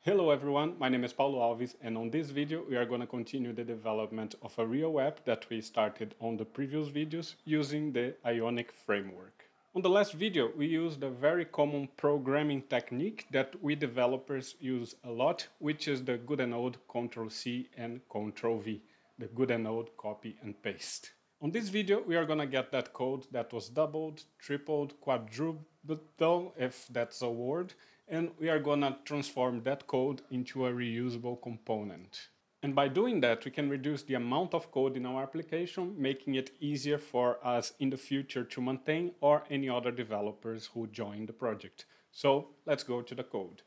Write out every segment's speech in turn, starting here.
Hello everyone, my name is Paulo Alves, and on this video we are going to continue the development of a real app that we started on the previous videos using the Ionic framework. On the last video we used a very common programming technique that we developers use a lot, which is the good and old Ctrl+C and Ctrl+V, the good and old copy and paste. On this video we are going to get that code that was doubled, tripled, quadrupled, if that's a word, and we are gonna transform that code into a reusable component. And by doing that, we can reduce the amount of code in our application, making it easier for us in the future to maintain or any other developers who join the project. So let's go to the code.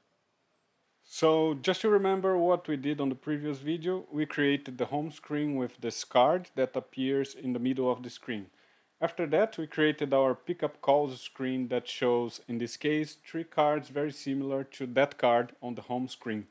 So just to remember what we did on the previous video, we created the home screen with this card that appears in the middle of the screen. After that, we created our pickup calls screen that shows, in this case, three cards very similar to that card on the home screen.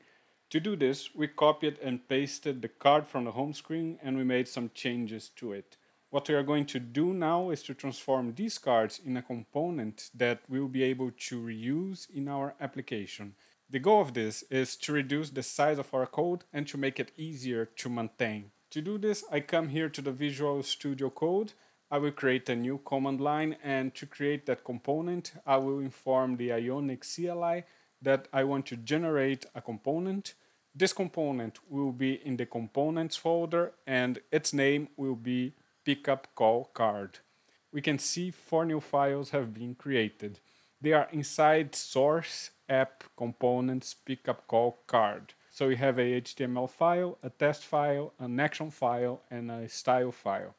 To do this, we copied and pasted the card from the home screen and we made some changes to it. What we are going to do now is to transform these cards in a component that we'll be able to reuse in our application. The goal of this is to reduce the size of our code and to make it easier to maintain. To do this, I come here to the Visual Studio Code. I will create a new command line, and to create that component, I will inform the Ionic CLI that I want to generate a component. This component will be in the components folder and its name will be pickup call card. We can see 4 new files have been created. They are inside source app components pickup call card. So we have a HTML file, a test file, an action file, and a style file.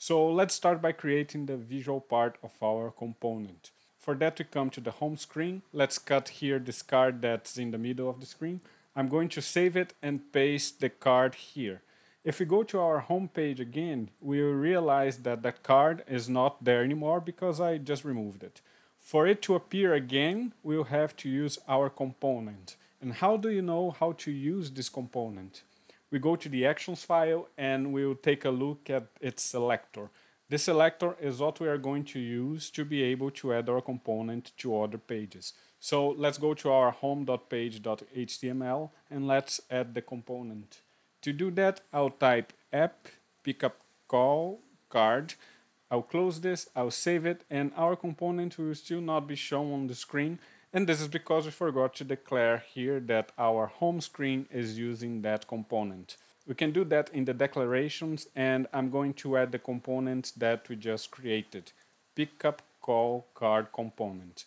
So let's start by creating the visual part of our component. For that we come to the home screen. Let's cut here this card that's in the middle of the screen. I'm going to save it and paste the card here. If we go to our home page again, we will realize that that card is not there anymore because I just removed it. For it to appear again, we'll have to use our component. And how do you know how to use this component? We go to the actions file and we'll take a look at its selector. This selector is what we are going to use to be able to add our component to other pages. So let's go to our home.page.html and let's add the component. To do that, I'll type app pickup call card. I'll close this, I'll save it, and our component will still not be shown on the screen. And this is because we forgot to declare here that our home screen is using that component. We can do that in the declarations, and I'm going to add the component that we just created. Pickup call card component.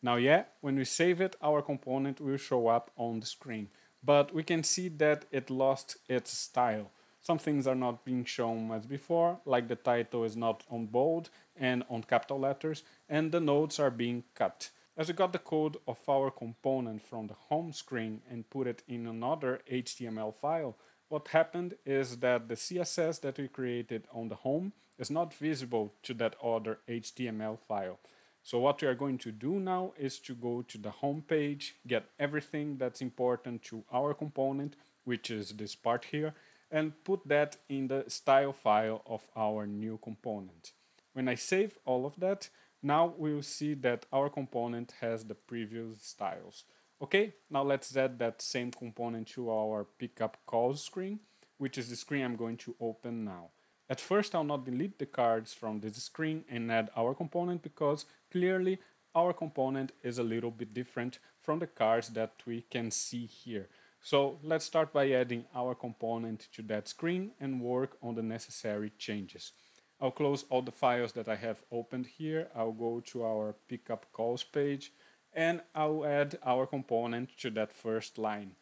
Now when we save it, our component will show up on the screen. But we can see that it lost its style. Some things are not being shown as before, like the title is not on bold and on capital letters, and the notes are being cut. As we got the code of our component from the home screen and put it in another HTML file, what happened is that the CSS that we created on the home is not visible to that other HTML file. So what we are going to do now is to go to the home page, get everything that's important to our component, which is this part here, and put that in the style file of our new component. When I save all of that, now we'll see that our component has the previous styles. Okay, now let's add that same component to our pickup calls screen, which is the screen I'm going to open now. At first, I'll not delete the cards from this screen and add our component because clearly our component is a little bit different from the cards that we can see here. So let's start by adding our component to that screen and work on the necessary changes. I'll close all the files that I have opened here. I'll go to our pickup calls page and I'll add our component to that first line.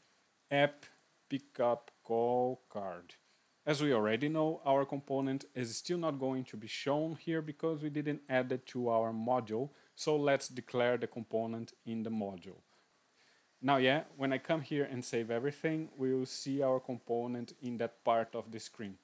App pickup call card. As we already know, our component is still not going to be shown here because we didn't add it to our module. So let's declare the component in the module. Now when I come here and save everything, we will see our component in that part of the screen.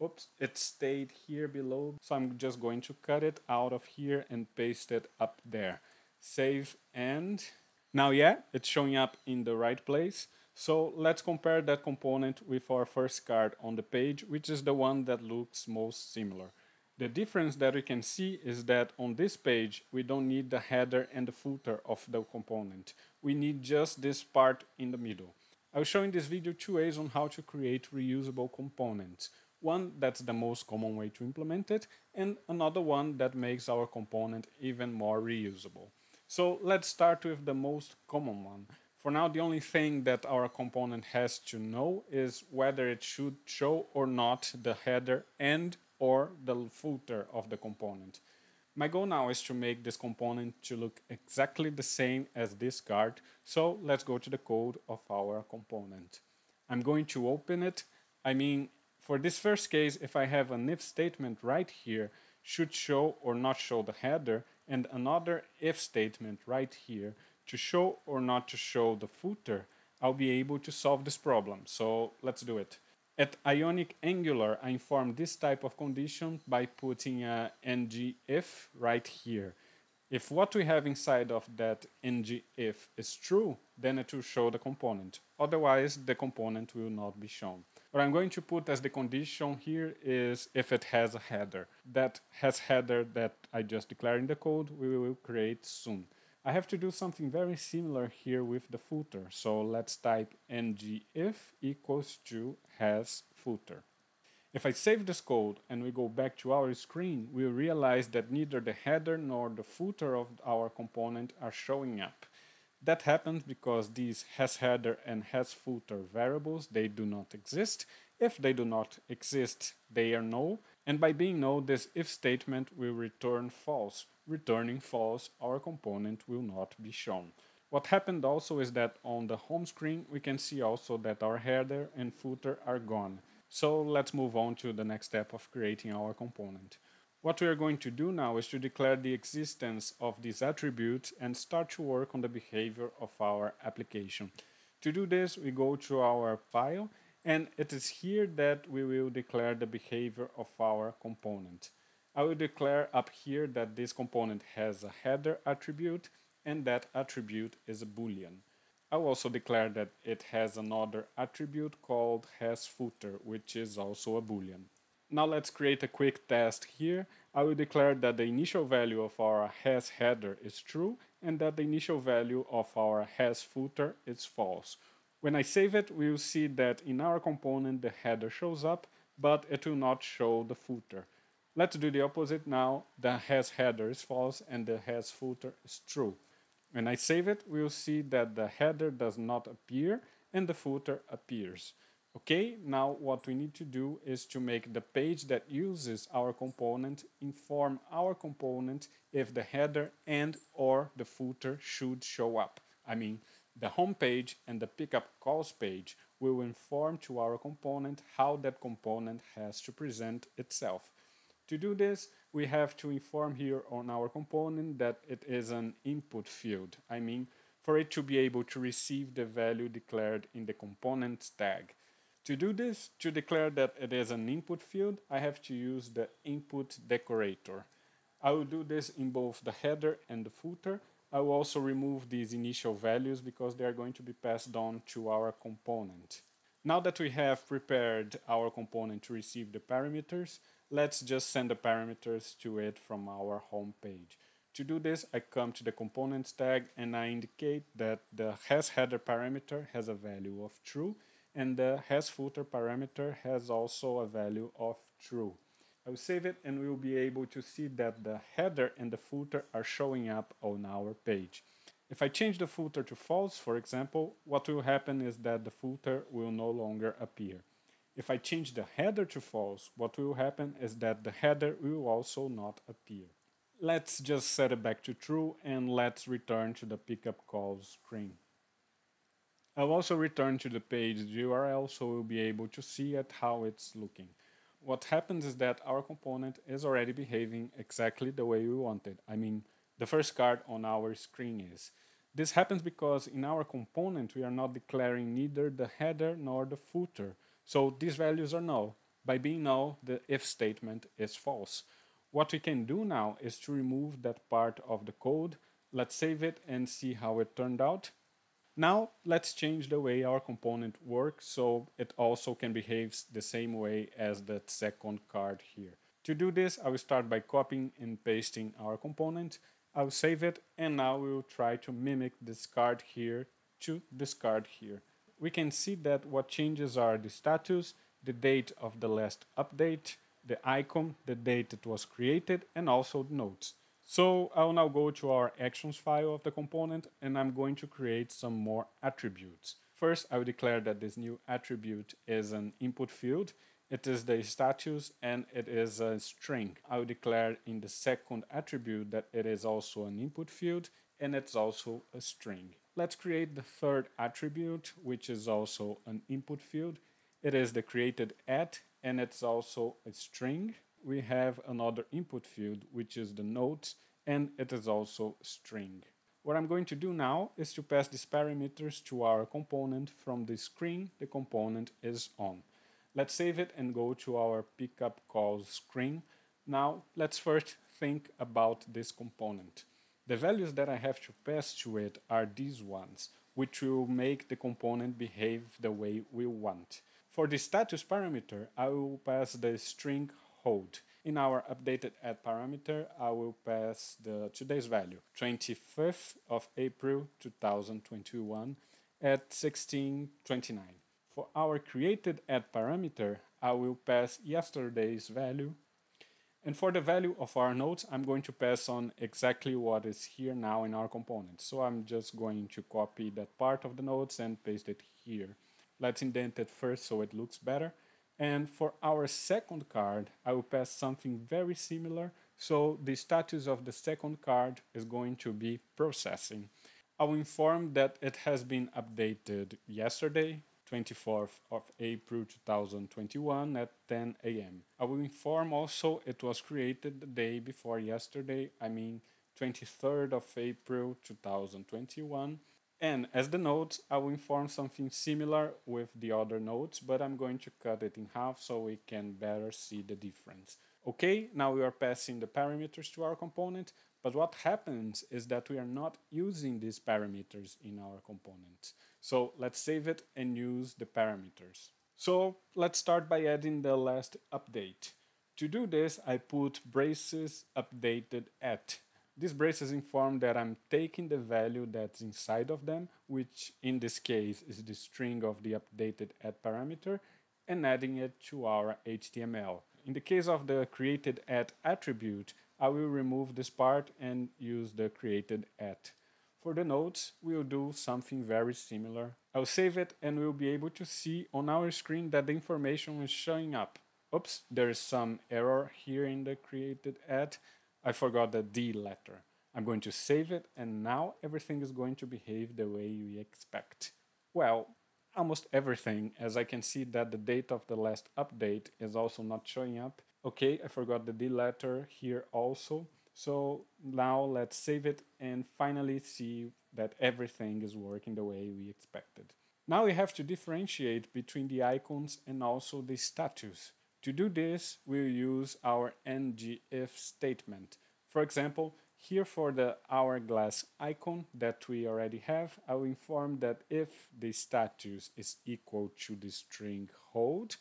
Oops, it stayed here below, so I'm just going to cut it out of here and paste it up there. Save and now it's showing up in the right place. So let's compare that component with our first card on the page, which is the one that looks most similar. The difference that we can see is that on this page, we don't need the header and the footer of the component. We need just this part in the middle. I'll show in this video two ways on how to create reusable components. One that's the most common way to implement it, and another one that makes our component even more reusable. So let's start with the most common one. For now, the only thing that our component has to know is whether it should show or not the header and or the footer of the component. My goal now is to make this component to look exactly the same as this card, so let's go to the code of our component. I'm going to open it. For this first case, if I have an if statement right here, should show or not show the header, and another if statement right here to show or not to show the footer, I'll be able to solve this problem. So let's do it. At Ionic Angular, I inform this type of condition by putting a ngIf right here. If what we have inside of that ngIf is true, then it will show the component. Otherwise, the component will not be shown. What I'm going to put as the condition here is if it has a header. That has header that I just declared in the code, we will create soon. I have to do something very similar here with the footer. So let's type ngIf equals to has footer. If I save this code and we go back to our screen, we'll realize that neither the header nor the footer of our component are showing up. That happens because these hasHeader and hasFooter variables, they do not exist. If they do not exist, they are null. And by being null, this if statement will return false. Returning false, our component will not be shown. What happened also is that on the home screen, we can see also that our header and footer are gone. So let's move on to the next step of creating our component. What we are going to do now is to declare the existence of these attributes and start to work on the behavior of our application. To do this, we go to our file, and it is here that we will declare the behavior of our component. I will declare up here that this component has a header attribute, and that attribute is a boolean. I will also declare that it has another attribute called hasFooter, which is also a boolean. Now let's create a quick test here. I will declare that the initial value of our hasHeader is true and that the initial value of our hasFooter is false. When I save it, we will see that in our component the header shows up, but it will not show the footer. Let's do the opposite now. The hasHeader is false and the hasFooter is true. When I save it, we'll see that the header does not appear and the footer appears. Okay, now what we need to do is to make the page that uses our component inform our component if the header and or the footer should show up. The home page and the pickup calls page will inform to our component how that component has to present itself. To do this, we have to inform here on our component that it is an input field. For it to be able to receive the value declared in the components tag. To do this, to declare that it is an input field, I have to use the input decorator. I will do this in both the header and the footer. I will also remove these initial values because they are going to be passed on to our component. Now that we have prepared our component to receive the parameters, let's just send the parameters to it from our home page. To do this, I come to the components tag and I indicate that the hasHeader parameter has a value of true and the hasFooter parameter has also a value of true. I will save it and we will be able to see that the header and the footer are showing up on our page. If I change the footer to false, for example, what will happen is that the footer will no longer appear. If I change the header to false, what will happen is that the header will also not appear. Let's just set it back to true and let's return to the pickup calls screen. I'll also return to the page URL so we'll be able to see how it's looking. What happens is that our component is already behaving exactly the way we wanted. The first card on our screen is. This happens because in our component we are not declaring neither the header nor the footer. So these values are null. By being null, the if statement is false. What we can do now is to remove that part of the code. Let's save it and see how it turned out. Now let's change the way our component works so it also can behave the same way as that second card here. To do this, I will start by copying and pasting our component. I will save it, and now we will try to mimic this card here to this card here. We can see that what changes are the status, the date of the last update, the icon, the date it was created, and also the notes. So I'll now go to our actions file of the component, and I'm going to create some more attributes. First, I will declare that this new attribute is an input field. It is the status and it is a string. I will declare in the second attribute that it is also an input field and it's also a string. Let's create the third attribute, which is also an input field. It is the created at and it's also a string. We have another input field, which is the notes, and it is also a string. What I'm going to do now is to pass these parameters to our component from the screen the component is on. Let's save it and go to our pickup calls screen. Now let's first think about this component. The values that I have to pass to it are these ones, which will make the component behave the way we want. For the status parameter, I will pass the string hold. In our updated add parameter, I will pass the today's value, 25th of April 2021 at 16:29. For our created add parameter, I will pass yesterday's value. And for the value of our notes, I'm going to pass on exactly what is here now in our component. So I'm just going to copy that part of the notes and paste it here. Let's indent it first so it looks better. And for our second card, I will pass something very similar. So the status of the second card is going to be processing. I will inform that it has been updated yesterday, 24th of April 2021 at 10 a.m. I will inform also it was created the day before yesterday, I mean 23rd of April 2021. And as the notes, I will inform something similar with the other notes, but I'm going to cut it in half so we can better see the difference. Okay, now we are passing the parameters to our component, but what happens is that we are not using these parameters in our component. So let's save it and use the parameters. So let's start by adding the last update. To do this, I put braces updated at. These braces inform that I'm taking the value that's inside of them, which in this case is the string of the updated add parameter, and adding it to our HTML. In the case of the created at attribute, I will remove this part and use the created at. For the notes, we'll do something very similar. I'll save it and we'll be able to see on our screen that the information is showing up. Oops, there is some error here in the created at. I forgot the D letter. I'm going to save it and now everything is going to behave the way we expect. Well, almost everything, as I can see that the date of the last update is also not showing up. Okay, I forgot the D letter here also. So now let's save it and finally see that everything is working the way we expected. Now we have to differentiate between the icons and also the status. To do this, we'll use our ngIf statement. For example, here for the hourglass icon that we already have, I will inform that if the status is equal to the string hold,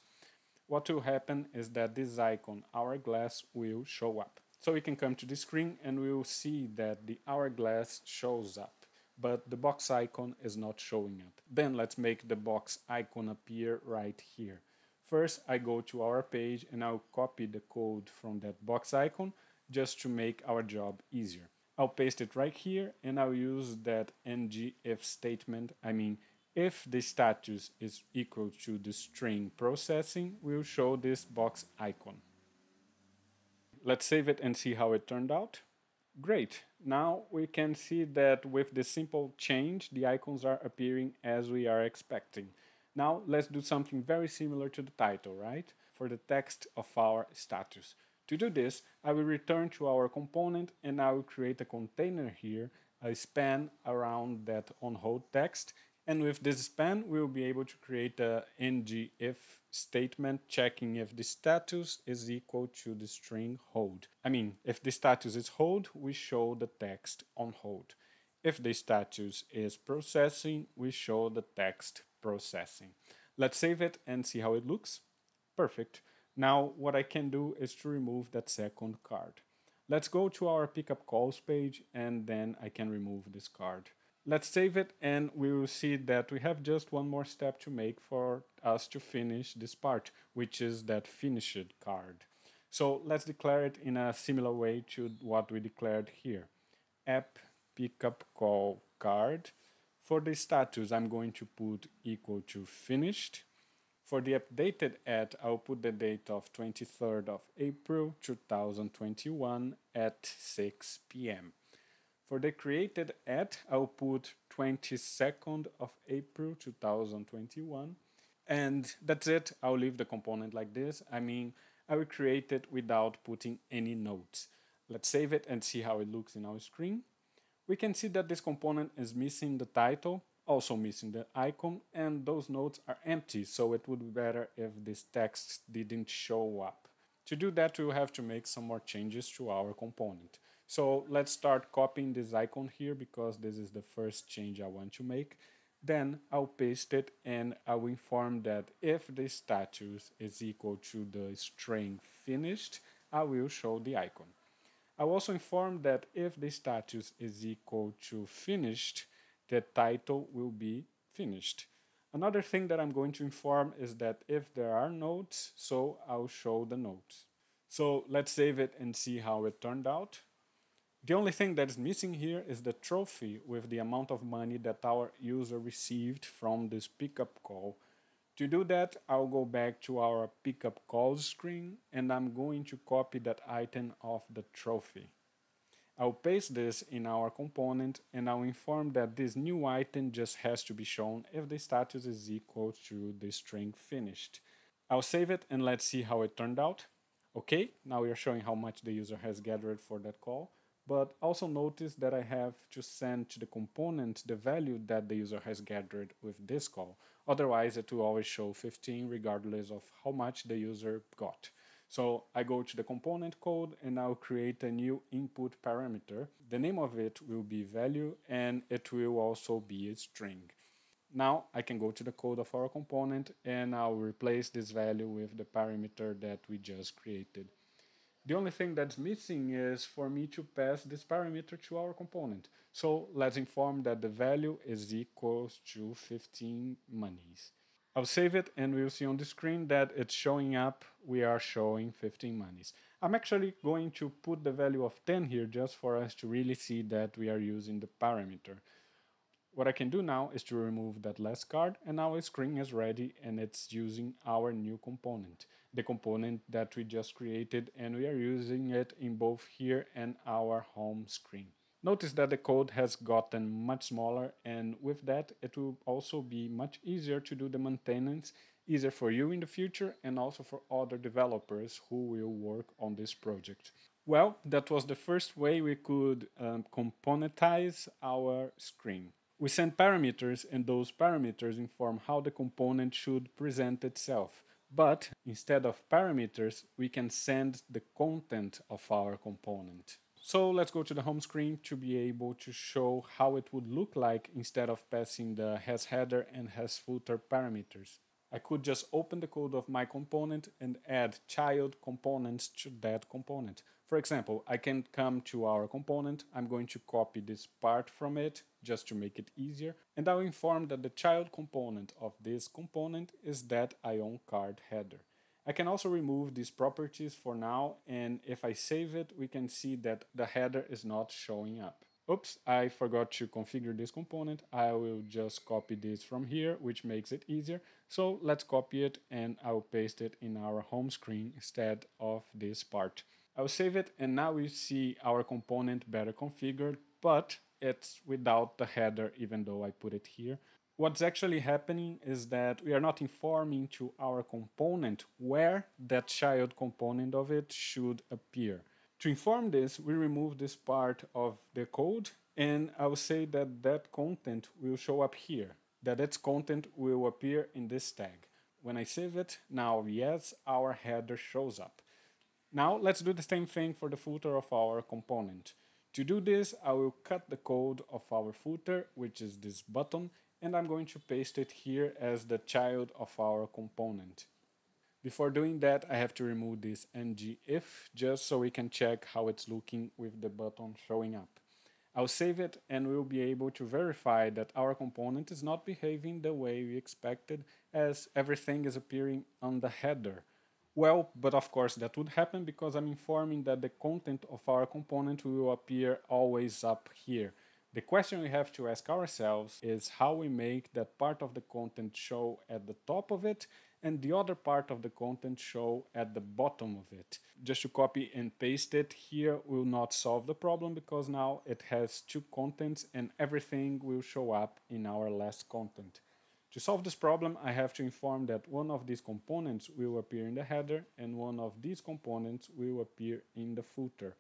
what will happen is that this icon hourglass will show up. So we can come to the screen and we will see that the hourglass shows up, but the box icon is not showing up. Then let's make the box icon appear right here. First, I go to our page and I'll copy the code from that box icon just to make our job easier. I'll paste it right here and I'll use that ngIf statement. I mean, if the status is equal to the string processing, we'll show this box icon. Let's save it and see how it turned out. Great. Now we can see that with this simple change, the icons are appearing as we are expecting. Now let's do something very similar to the title, right? For the text of our status. To do this, I will return to our component and I will create a container here, a span around that on hold text. And with this span, we'll be able to create a ngIf statement checking if the status is equal to the string hold. I mean, if the status is hold, we show the text on hold. If the status is processing, we show the text processing. Let's save it and see how it looks. Perfect. Now what I can do is to remove that second card. Let's go to our pickup calls page and then I can remove this card. Let's save it and we will see that we have just one more step to make for us to finish this part, which is that finished card. So let's declare it in a similar way to what we declared here. App pickup call card. For the status, I'm going to put equal to finished. For the updated at, I'll put the date of 23rd of April 2021 at 6 p.m. For the created at, I'll put 22nd of April 2021. And that's it. I'll leave the component like this. I mean, I will create it without putting any notes. Let's save it and see how it looks in our screen. We can see that this component is missing the title, also missing the icon, and those notes are empty, so it would be better if this text didn't show up. To do that, we'll have to make some more changes to our component. So let's start copying this icon here because this is the first change I want to make. Then I'll paste it and I will inform that if the status is equal to the string finished, I will show the icon. I'll also inform that if the status is equal to finished, the title will be finished. Another thing that I'm going to inform is that if there are notes, so I'll show the notes. So let's save it and see how it turned out. The only thing that is missing here is the trophy with the amount of money that our user received from this pickup call. To do that, I'll go back to our pickup calls screen and I'm going to copy that item of the trophy. I'll paste this in our component and I'll inform that this new item just has to be shown if the status is equal to the string finished. I'll save it and let's see how it turned out. Okay, now we are showing how much the user has gathered for that call, but also notice that I have to send to the component the value that the user has gathered with this call. Otherwise, it will always show 15 regardless of how much the user got. So I go to the component code and I'll create a new input parameter. The name of it will be value and it will also be a string. Now I can go to the code of our component and I'll replace this value with the parameter that we just created. The only thing that's missing is for me to pass this parameter to our component. So let's inform that the value is equals to 15 monies. I'll save it and we'll see on the screen that it's showing up. We are showing 15 monies. I'm actually going to put the value of 10 here just for us to really see that we are using the parameter. What I can do now is to remove that last card and now our screen is ready and it's using our new component, the component that we just created, and we are using it in both here and our home screen. Notice that the code has gotten much smaller and with that it will also be much easier to do the maintenance, easier for you in the future and also for other developers who will work on this project. Well, that was the first way we could componentize our screen. We send parameters and those parameters inform how the component should present itself. But instead of parameters, we can send the content of our component. So let's go to the home screen to be able to show how it would look like instead of passing the hasHeader and hasFooter parameters. I could just open the code of my component and add child components to that component. For example, I can come to our component, I'm going to copy this part from it just to make it easier, and I'll inform that the child component of this component is that ion card header. I can also remove these properties for now, and if I save it, we can see that the header is not showing up. Oops, I forgot to configure this component. I will just copy this from here, which makes it easier. So let's copy it and I'll paste it in our home screen instead of this part. I'll save it and now we see our component better configured, but it's without the header even though I put it here. What's actually happening is that we are not informing to our component where that child component of it should appear. To inform this, we remove this part of the code and I will say that that content will show up here, that its content will appear in this tag. When I save it, now yes, our header shows up. Now let's do the same thing for the footer of our component. To do this, I will cut the code of our footer, which is this button, and I'm going to paste it here as the child of our component. Before doing that, I have to remove this ngIf just so we can check how it's looking with the button showing up. I'll save it and we'll be able to verify that our component is not behaving the way we expected, as everything is appearing on the header. Well, but of course that would happen because I'm informing that the content of our component will appear always up here. The question we have to ask ourselves is how we make that part of the content show at the top of it and the other part of the content show at the bottom of it. Just to copy and paste it here will not solve the problem because now it has two contents and everything will show up in our last content. To solve this problem, I have to inform that one of these components will appear in the header and one of these components will appear in the footer.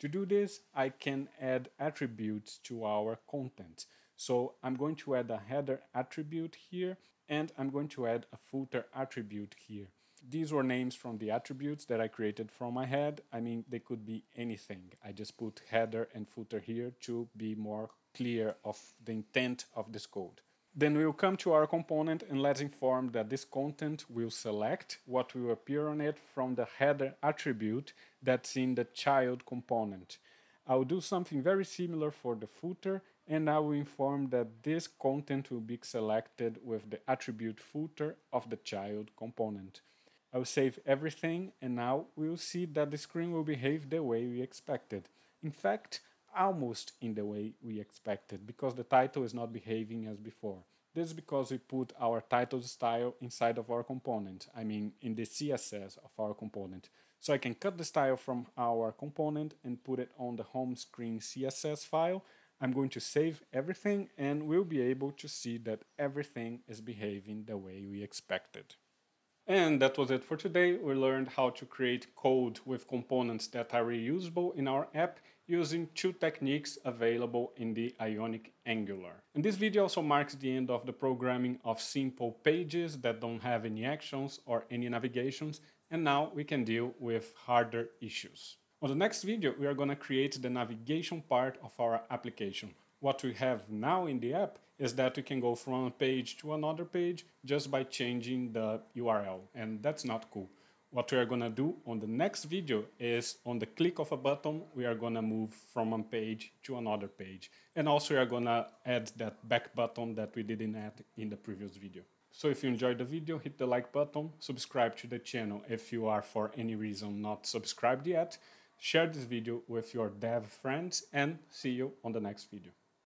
To do this, I can add attributes to our content. So I'm going to add a header attribute here and I'm going to add a footer attribute here. These were names from the attributes that I created from my head. I mean, they could be anything. I just put header and footer here to be more clear of the intent of this code. Then we'll come to our component and let's inform that this content will select what will appear on it from the header attribute that's in the child component. I'll do something very similar for the footer and I will inform that this content will be selected with the attribute footer of the child component. I'll save everything and now we'll see that the screen will behave the way we expected. In fact, almost in the way we expected because the title is not behaving as before. This is because we put our title style inside of our component, I mean in the CSS of our component. So I can cut the style from our component and put it on the home screen CSS file. I'm going to save everything and we'll be able to see that everything is behaving the way we expected. And that was it for today. We learned how to create code with components that are reusable in our app using two techniques available in the Ionic Angular. And this video also marks the end of the programming of simple pages that don't have any actions or any navigations, and now we can deal with harder issues. On the next video, we are going to create the navigation part of our application. What we have now in the app is that we can go from a page to another page just by changing the URL, and that's not cool. What we are going to do on the next video is on the click of a button, we are going to move from one page to another page. And also we are going to add that back button that we didn't add in the previous video. So if you enjoyed the video, hit the like button, subscribe to the channel if you are for any reason not subscribed yet, share this video with your dev friends, and see you on the next video.